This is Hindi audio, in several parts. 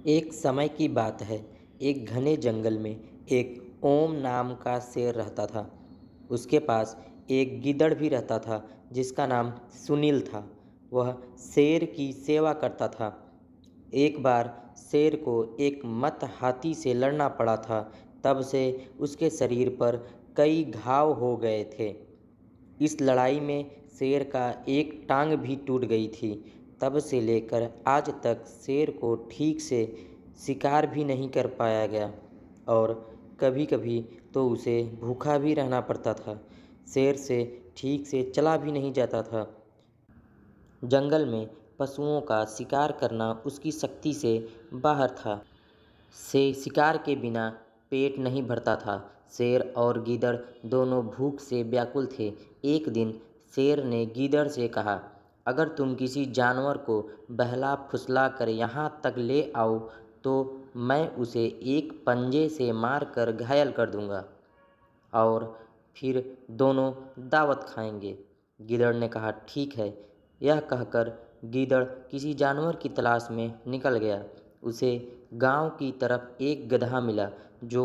एक समय की बात है। एक घने जंगल में एक ओम नाम का शेर रहता था। उसके पास एक गीदड़ भी रहता था जिसका नाम सुनील था। वह शेर की सेवा करता था। एक बार शेर को एक मत हाथी से लड़ना पड़ा था। तब से उसके शरीर पर कई घाव हो गए थे। इस लड़ाई में शेर का एक टांग भी टूट गई थी। तब से लेकर आज तक शेर को ठीक से शिकार भी नहीं कर पाया गया और कभी-कभी तो उसे भूखा भी रहना पड़ता था। शेर से ठीक से चला भी नहीं जाता था। जंगल में पशुओं का शिकार करना उसकी शक्ति से बाहर था। से शिकार के बिना पेट नहीं भरता था। शेर और गीदड़ दोनों भूख से व्याकुल थे। एक दिन शेर ने गीदड़ से कहा, अगर तुम किसी जानवर को बहला फुसला कर यहाँ तक ले आओ तो मैं उसे एक पंजे से मार कर घायल कर दूंगा और फिर दोनों दावत खाएंगे। गीदड़ ने कहा, ठीक है। यह कहकर गीदड़ किसी जानवर की तलाश में निकल गया। उसे गांव की तरफ एक गधा मिला जो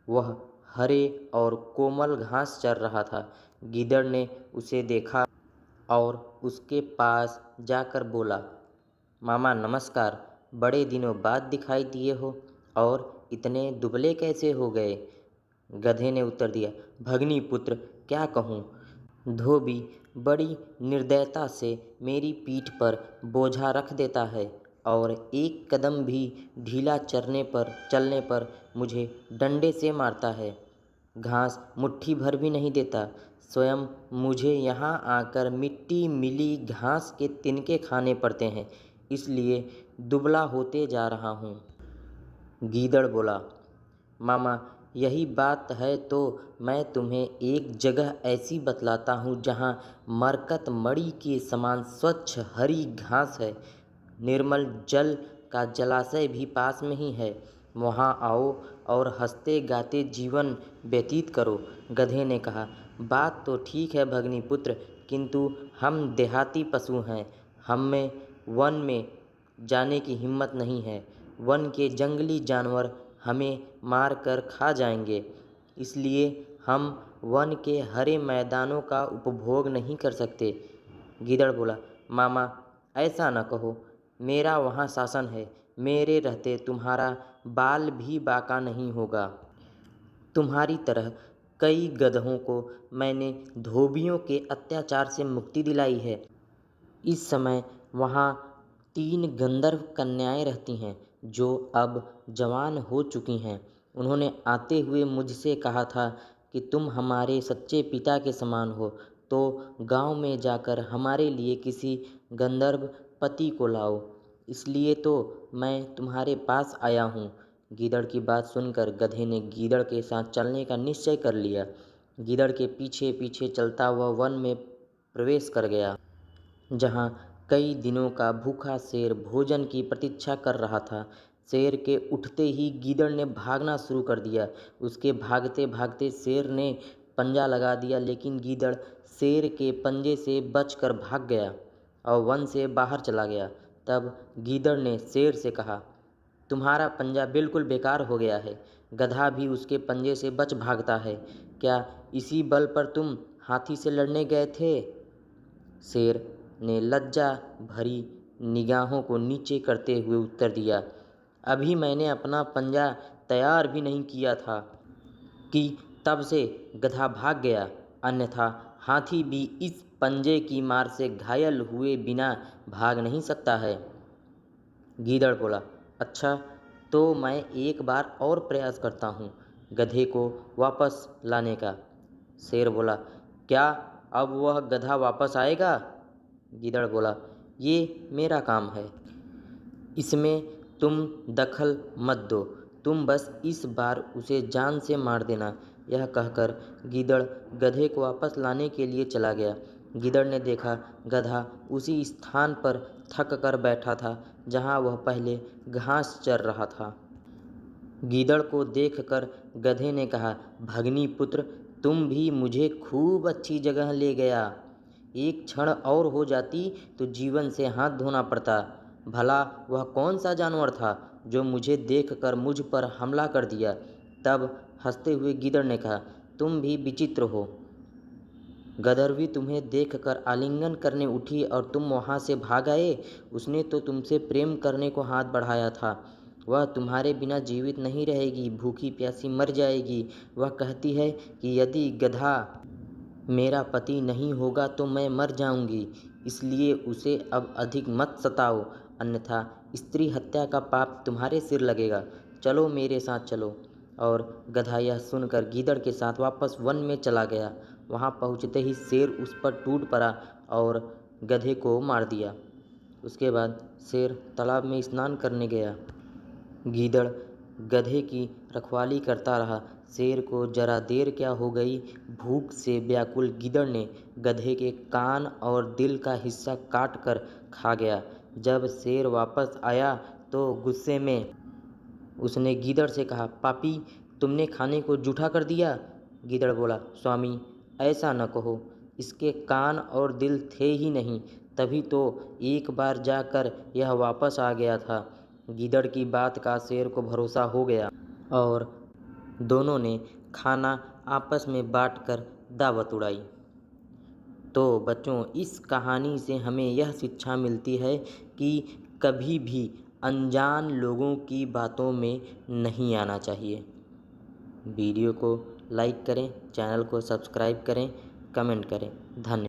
वह हरे और कोमल घास चर रहा था। गीदड़ ने उसे देखा और उसके पास जाकर बोला, मामा नमस्कार, बड़े दिनों बाद दिखाई दिए हो और इतने दुबले कैसे हो गए। गधे ने उत्तर दिया, भगनी पुत्र, क्या कहूँ। धोबी बड़ी निर्दयता से मेरी पीठ पर बोझा रख देता है और एक कदम भी ढीला चलने पर मुझे डंडे से मारता है। घास मुट्ठी भर भी नहीं देता। स्वयं मुझे यहाँ आकर मिट्टी मिली घास के तिनके खाने पड़ते हैं। इसलिए दुबला होते जा रहा हूँ। गीदड़ बोला, मामा यही बात है तो मैं तुम्हें एक जगह ऐसी बतलाता हूँ जहाँ मरकत मणि के समान स्वच्छ हरी घास है। निर्मल जल का जलाशय भी पास में ही है। वहाँ आओ और हंसते गाते जीवन व्यतीत करो। गधे ने कहा, बात तो ठीक है भगनी पुत्र, किंतु हम देहाती पशु हैं। हम में वन में जाने की हिम्मत नहीं है। वन के जंगली जानवर हमें मार कर खा जाएंगे। इसलिए हम वन के हरे मैदानों का उपभोग नहीं कर सकते। गीदड़ बोला, मामा ऐसा न कहो, मेरा वहाँ शासन है। मेरे रहते तुम्हारा बाल भी बाका नहीं होगा। तुम्हारी तरह कई गधों को मैंने धोबियों के अत्याचार से मुक्ति दिलाई है। इस समय वहाँ 3 गंधर्व कन्याएं रहती हैं जो अब जवान हो चुकी हैं। उन्होंने आते हुए मुझसे कहा था कि तुम हमारे सच्चे पिता के समान हो, तो गांव में जाकर हमारे लिए किसी गंधर्व पति को लाओ। इसलिए तो मैं तुम्हारे पास आया हूँ। गीदड़ की बात सुनकर गधे ने गीदड़ के साथ चलने का निश्चय कर लिया। गीदड़ के पीछे पीछे चलता हुआ वन में प्रवेश कर गया, जहाँ कई दिनों का भूखा शेर भोजन की प्रतीक्षा कर रहा था। शेर के उठते ही गीदड़ ने भागना शुरू कर दिया। उसके भागते भागते शेर ने पंजा लगा दिया, लेकिन गीदड़ शेर के पंजे से बचकर भाग गया और वन से बाहर चला गया। तब गीदड़ ने शेर से कहा, तुम्हारा पंजा बिल्कुल बेकार हो गया है। गधा भी उसके पंजे से बच भागता है। क्या इसी बल पर तुम हाथी से लड़ने गए थे। शेर ने लज्जा भरी निगाहों को नीचे करते हुए उत्तर दिया, अभी मैंने अपना पंजा तैयार भी नहीं किया था कि तब से गधा भाग गया, अन्यथा हाथी भी इस पंजे की मार से घायल हुए बिना भाग नहीं सकता है। गीदड़ बोला, अच्छा तो मैं एक बार और प्रयास करता हूँ गधे को वापस लाने का। शेर बोला, क्या अब वह गधा वापस आएगा। गीदड़ बोला, ये मेरा काम है, इसमें तुम दखल मत दो। तुम बस इस बार उसे जान से मार देना। यह कहकर गीदड़ गधे को वापस लाने के लिए चला गया। गीदड़ ने देखा गधा उसी स्थान पर थक कर बैठा था जहाँ वह पहले घास चर रहा था। गीदड़ को देखकर गधे ने कहा, भगनी पुत्र, तुम भी मुझे खूब अच्छी जगह ले गया। एक क्षण और हो जाती तो जीवन से हाथ धोना पड़ता। भला वह कौन सा जानवर था जो मुझे देखकर मुझ पर हमला कर दिया? तब हंसते हुए गीदड़ ने कहा, तुम भी विचित्र हो। गदरवी तुम्हें देखकर आलिंगन करने उठी और तुम वहाँ से भाग आए। उसने तो तुमसे प्रेम करने को हाथ बढ़ाया था। वह तुम्हारे बिना जीवित नहीं रहेगी, भूखी प्यासी मर जाएगी। वह कहती है कि यदि गधा मेरा पति नहीं होगा तो मैं मर जाऊंगी, इसलिए उसे अब अधिक मत सताओ, अन्यथा स्त्री हत्या का पाप तुम्हारे सिर लगेगा। चलो मेरे साथ चलो। और गधा यह सुनकर गीदड़ के साथ वापस वन में चला गया। वहां पहुंचते ही शेर उस पर टूट पड़ा और गधे को मार दिया। उसके बाद शेर तालाब में स्नान करने गया। गीदड़ गधे की रखवाली करता रहा। शेर को जरा देर क्या हो गई, भूख से व्याकुल गीदड़ ने गधे के कान और दिल का हिस्सा काट कर खा गया। जब शेर वापस आया तो गुस्से में उसने गीदड़ से कहा, पापी, तुमने खाने को जूठा कर दिया। गीदड़ बोला, स्वामी, ऐसा न कहो, इसके कान और दिल थे ही नहीं, तभी तो एक बार जाकर यह वापस आ गया था। गीदड़ की बात का शेर को भरोसा हो गया और दोनों ने खाना आपस में बांटकर दावत उड़ाई। तो बच्चों, इस कहानी से हमें यह शिक्षा मिलती है कि कभी भी अनजान लोगों की बातों में नहीं आना चाहिए। वीडियो को लाइक करें, चैनल को सब्सक्राइब करें, कमेंट करें। धन्यवाद।